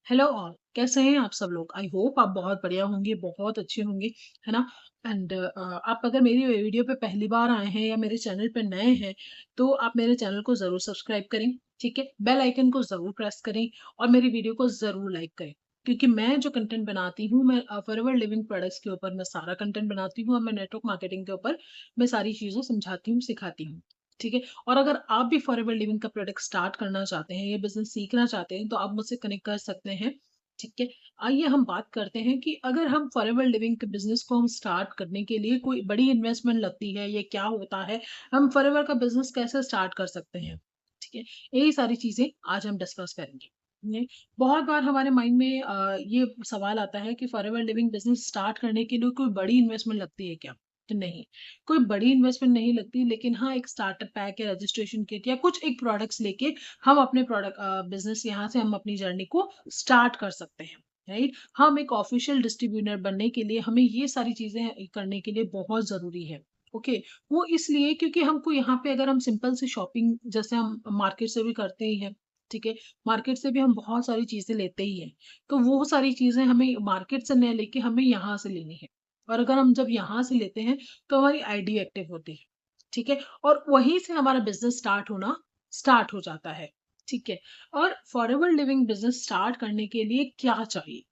Hello all, कैसे हैं आप सब लोग? आई होप आप बहुत बढ़िया होंगे, बहुत अच्छे होंगे, है ना? एंड आप अगर मेरी वीडियो पे पहली बार आए हैं या मेरे चैनल पे नए हैं, तो आप मेरे चैनल को ज़रूर सब्सक्राइब करें, ठीक है? बेल आइकन को ज़रूर प्रेस करें और मेरी वीडियो को ज़रूर लाइक करें। क्योंकि मैं जो कंटेंट बनाती हूँ, मैं फॉरएवर लिविंग प्रोडक्ट्स के ऊपर मैं सारा कंटेंट बनाती हूँ और मैं नेटवर्क मार्केटिंग के ऊपर मैं सारी चीज़ें समझाती हूँ, सिखाती हूँ, ठीक है? और अगर आप भी फॉरएवर लिविंग का प्रोडक्ट स्टार्ट करना चाहते हैं या बिज़नेस सीखना चाहते हैं, तो आप मुझसे कनेक्ट कर सकते हैं, ठीक है? आइए हम बात करते हैं कि अगर हम फॉरएवर लिविंग के बिज़नेस को हम स्टार्ट करने के लिए कोई बड़ी इन्वेस्टमेंट लगती है, ये क्या होता है? हम फॉरएवर का बिज़नेस कैसे स्टार्ट कर सकते हैं? ठीक है? यही सारी चीज़ें आज हम डिस्कस करेंगे। ये बहुत बार हमारे माइंड में ये सवाल आता है कि फॉरएवर लिविंग बिज़नेस स्टार्ट करने के लिए कोई बड़ी इन्वेस्टमेंट लगती है क्या? तो नहीं, कोई बड़ी इन्वेस्टमेंट नहीं लगती, लेकिन हाँ, एक स्टार्टर पैक या रजिस्ट्रेशन किट या कुछ एक प्रोडक्ट्स लेके हम अपने बिज़नेस यहाँ से हम अपनी जर्नी को स्टार्ट कर सकते हैं, राइट? हम एक ऑफ़िशियल डिस्ट्रीब्यूटर बनने के लिए हमें ये सारी चीज़ें करने के लिए बहुत ज़रूरी है, ओके? वो इसलिए क्योंकि हमको यहाँ पे अगर हम सिंपल सी शॉपिंग जैसे हम मार्केट से भी करते ही हैं, ठीक है? मार्केट से भी हम बहुत सारी चीज़ें लेते ही हैं, तो वो सारी चीज़ें हमें मार्केट से नहीं लेके हमें यहाँ से लेनी है और अगर हम जब यहाँ से लेते हैं, तो हमारी आईडी एक्टिव होती है, ठीक है? और वहीं से हमारा बिज़नेस स्टार्ट होना स्टार्ट हो जाता है, ठीक है? और फॉरएवर लिविंग बिज़नेस स्टार्ट करने के लिए क्या चाहिए?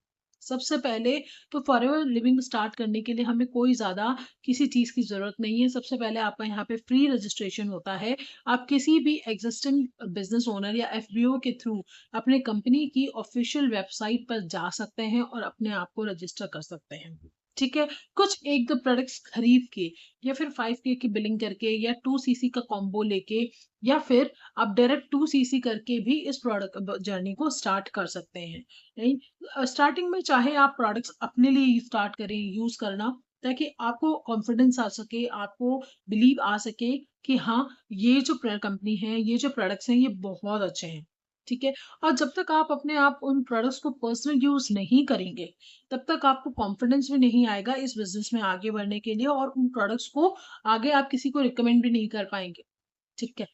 सबसे पहले तो फॉरएवर लिविंग स्टार्ट करने के लिए हमें कोई ज़्यादा किसी चीज़ की ज़रूरत नहीं है। सबसे पहले आपका यहाँ पे फ्री रजिस्ट्रेशन होता है। आप किसी भी एक्जिस्टिंग बिज़नेस ओनर या एफबीओ के थ्रू अपने कंपनी की ऑफ़िशियल वेबसाइट पर जा सकते हैं और अपने आप को रजिस्टर कर सकते हैं। ठीक है? कुछ 1-2 प्रोडक्ट्स खरीद के या फिर 5K की बिलिंग करके या 2 सीसी का कॉम्बो लेके या फिर आप डायरेक्ट 2 सीसी करके भी इस प्रोडक्ट जर्नी को स्टार्ट कर सकते हैं, राइट? स्टार्टिंग में चाहे आप प्रोडक्ट्स अपने लिए स्टार्ट करें यूज़ करना, ताकि आपको कॉन्फिडेंस आ सके, आपको बिलीव आ सके कि हाँ, ये जो कंपनी है, ये जो प्रोडक्ट्स हैं, ये बहुत अच्छे हैं, ठीक है? और जब तक आप अपने आप उन प्रोडक्ट्स को पर्सनल यूज़ नहीं करेंगे, तब तक आपको कॉन्फिडेंस भी नहीं आएगा इस बिज़नेस में आगे बढ़ने के लिए और उन प्रोडक्ट्स को आगे आप किसी को रिकमेंड भी नहीं कर पाएँगे, ठीक है?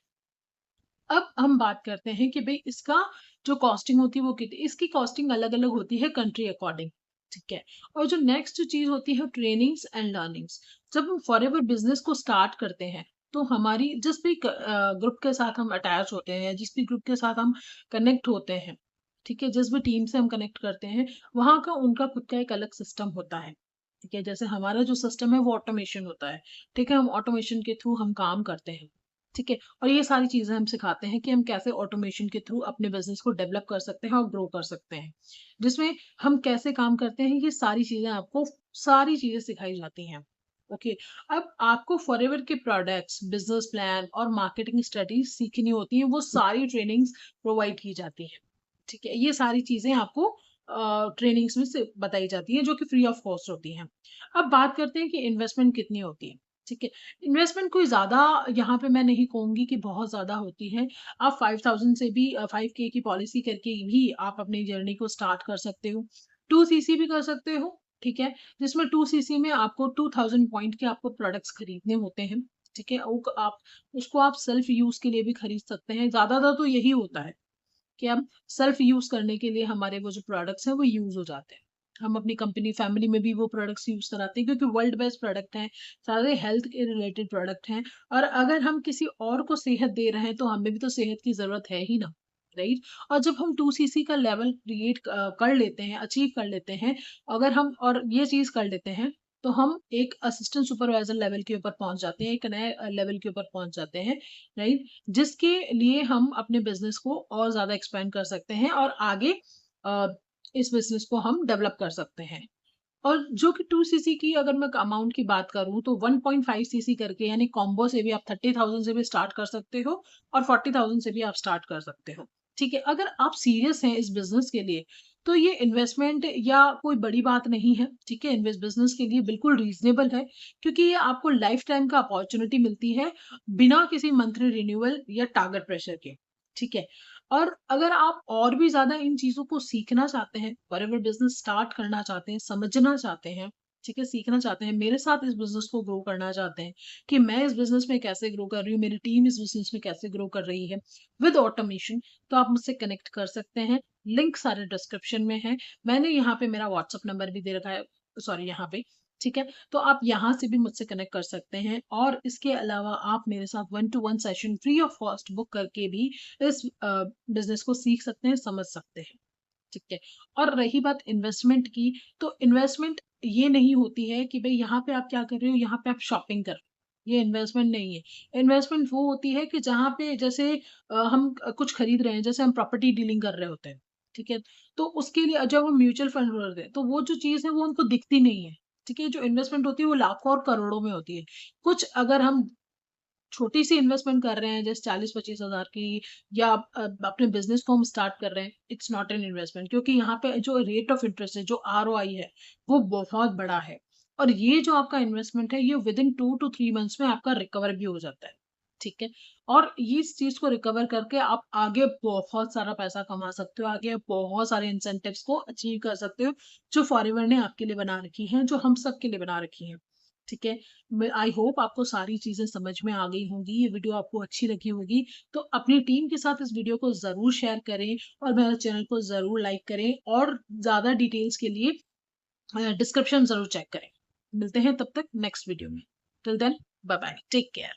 अब हम बात करते हैं कि भई इसका जो कॉस्टिंग होती है वो कितनी इसकी कॉस्टिंग अलग-अलग होती है कंट्री अकॉर्डिंग, ठीक है? और जो नेक्स्ट जो चीज़ होती है ट्रेनिंग्स एंड लर्निंग्स। जब हम फॉरएवर बिज़नेस को स्टार्ट करते हैं, तो हमारी जिस भी ग्रुप के साथ हम अटैच होते हैं या जिस भी ग्रुप के साथ हम कनेक्ट होते हैं, ठीक है? जिस भी टीम से हम कनेक्ट करते हैं, वहाँ का उनका खुद का एक अलग सिस्टम होता है, ठीक है? जैसे हमारा जो सिस्टम है वो ऑटोमेशन होता है, ठीक है? हम ऑटोमेशन के थ्रू हम काम करते हैं, ठीक है? और ये सारी चीज़ें हम सिखाते हैं कि हम कैसे ऑटोमेशन के थ्रू अपने बिज़नेस को डेवलप कर सकते हैं और ग्रो कर सकते हैं। जिसमें हम कैसे काम करते हैं, ये सारी चीज़ें आपको सारी चीज़ें सिखाई जाती हैं। ओके, अब आपको फॉरएवर के प्रोडक्ट्स, बिज़नेस प्लान और मार्केटिंग स्ट्रेटजीज़ सीखनी होती हैं, वो सारी ट्रेनिंग्स प्रोवाइड की जाती हैं। ठीक है? ये सारी चीज़ें आपको ट्रेनिंग्स में से बताई जाती हैं, जो कि फ्री ऑफ कॉस्ट होती हैं। अब बात करते हैं कि इन्वेस्टमेंट कितनी होती है, ठीक है? इन्वेस्टमेंट कोई ज़्यादा यहाँ पे मैं नहीं कहूँगी कि बहुत ज़्यादा होती है। आप 5000 से भी 5K की पॉलिसी करके भी आप अपनी जर्नी को स्टार्ट कर सकते हो। 2 सीसी भी कर सकते हो, ठीक है? जिसमें 2 सीसी में आपको 2000 पॉइंट के आपको प्रोडक्ट्स खरीदने होते हैं, ठीक है? आप उसको आप सेल्फ यूज़ के लिए भी खरीद सकते हैं। ज़्यादातर तो यही होता है कि हम सेल्फ यूज़ करने के लिए हमारे वो जो प्रोडक्ट्स हैं, वो यूज़ हो जाते हैं। हम अपनी कंपनी, फैमिली में भी वो प्रोडक्ट्स यूज़ कराते हैं क्योंकि वर्ल्ड बेस्ट प्रोडक्ट हैं, सारे हेल्थ के रिलेटेड प्रोडक्ट हैं और अगर हम किसी और को सेहत दे रहे हैं, तो हमें भी तो सेहत की ज़रूरत है ही ना, राइट? और जब हम 2 सीसी का लेवल क्रिएट कर लेते हैं, अचीव कर लेते हैं, अगर हम और ये चीज़ कर लेते हैं, तो हम एक असिस्टेंट सुपरवाइज़र लेवल के ऊपर पहुँच जाते हैं, एक नए लेवल के ऊपर पहुँच जाते हैं, राइट? जिसके लिए हम अपने बिज़नेस को और ज़्यादा एक्सपेंड कर सकते हैं और आगे अ, इस बिज़नेस को हम डेवलप कर सकते हैं। और जो कि 2 सीसी की अगर मैं अमाउंट की बात करूँ तो 1.5 सीसी करके यानी कॉम्बो से भी आप 30,000 से भी स्टार्ट कर सकते हो और 40,000 से भी आप स्टार्ट कर सकते हो। ठीक है? अगर आप सीरियस हैं इस बिज़नेस के लिए, तो ये इन्वेस्टमेंट या कोई बड़ी बात नहीं है, ठीक है? बिज़नेस के लिए बिल्कुल रीज़नेबल है क्योंकि ये आपको लाइफ़ टाइम का अपॉर्च्युनिटी मिलती है, बिना किसी मंथली रिन्यूअल या टारगेट प्रेशर के, ठीक है? और अगर आप और भी ज़्यादा इन चीज़ों को सीखना चाहते हैं, फॉरएवर बिज़नेस स्टार्ट करना चाहते हैं, समझना चाहते हैं, ठीक है, सीखना चाहते हैं, मेरे साथ इस बिज़नेस को ग्रो करना चाहते हैं कि मैं इस बिज़नेस में कैसे ग्रो कर रही हूँ, मेरी टीम इस बिज़नेस में कैसे ग्रो कर रही है विद ऑटोमेशन, तो आप मुझसे कनेक्ट कर सकते हैं। लिंक सारे डिस्क्रिप्शन में है। मैंने यहाँ पे मेरा व्हाट्सएप नंबर भी दे रखा है, सॉरी यहाँ पे, ठीक है? तो आप यहाँ से भी मुझसे कनेक्ट कर सकते हैं और इसके अलावा आप मेरे साथ 1 to 1 session free of cost book करके भी इस बिज़नेस को सीख सकते हैं, समझ सकते हैं, ठीक है? और रही बात इन्वेस्टमेंट की, तो इन्वेस्टमेंट ये नहीं होती है कि भई यहाँ पे आप क्या कर रहे हो, यहाँ पे आप शॉपिंग कर रहे हो, ये इन्वेस्टमेंट नहीं है। इन्वेस्टमेंट वो होती है कि जहाँ पे जैसे हम कुछ खरीद रहे हैं, जैसे हम प्रॉपर्टी डीलिंग कर रहे होते हैं, ठीक है? तो उसके लिए जब हम म्यूचुअल फंड भरते हैं, तो वो जो चीज़ है वो उनको दिखती नहीं है, ठीक है? जो इन्वेस्टमेंट होती है वो लाखों और करोड़ों में होती है। कुछ अगर हम छोटी-सी इन्वेस्टमेंट कर रहे हैं जैसे 40-25 हज़ार की, या अपने बिज़नेस को हम स्टार्ट कर रहे हैं, इट्स नॉट एन इन्वेस्टमेंट, क्योंकि यहाँ पे जो रेट ऑफ इंटरेस्ट है, जो आरओआई है, वो बहुत बड़ा है। और ये जो आपका इन्वेस्टमेंट है, ये विदिन 2 टू 3 मंथ्स में आपका रिकवर भी हो जाता है, ठीक है? और ये इस चीज़ को रिकवर करके आप आगे बहुत सारा पैसा कमा सकते हो, आगे बहुत सारे इंसेंटिव्स को अचीव कर सकते हो, जो फॉरएवर ने आपके लिए बना रखी हैं, जो हम सब के लिए बना रखी हैं, ठीक है? आई होप आपको सारी चीज़ें समझ में आ गई होंगी, ये वीडियो आपको अच्छी लगी होगी, तो अपनी टीम के साथ इस वीडियो को ज़रूर शेयर करें और मेरे चैनल को ज़रूर लाइक करें और ज़्यादा डिटेल्स के लिए डिस्क्रिप्शन ज़रूर चेक करें। मिलते हैं तब तक नेक्स्ट वीडियो में। Till then bye bye, take care.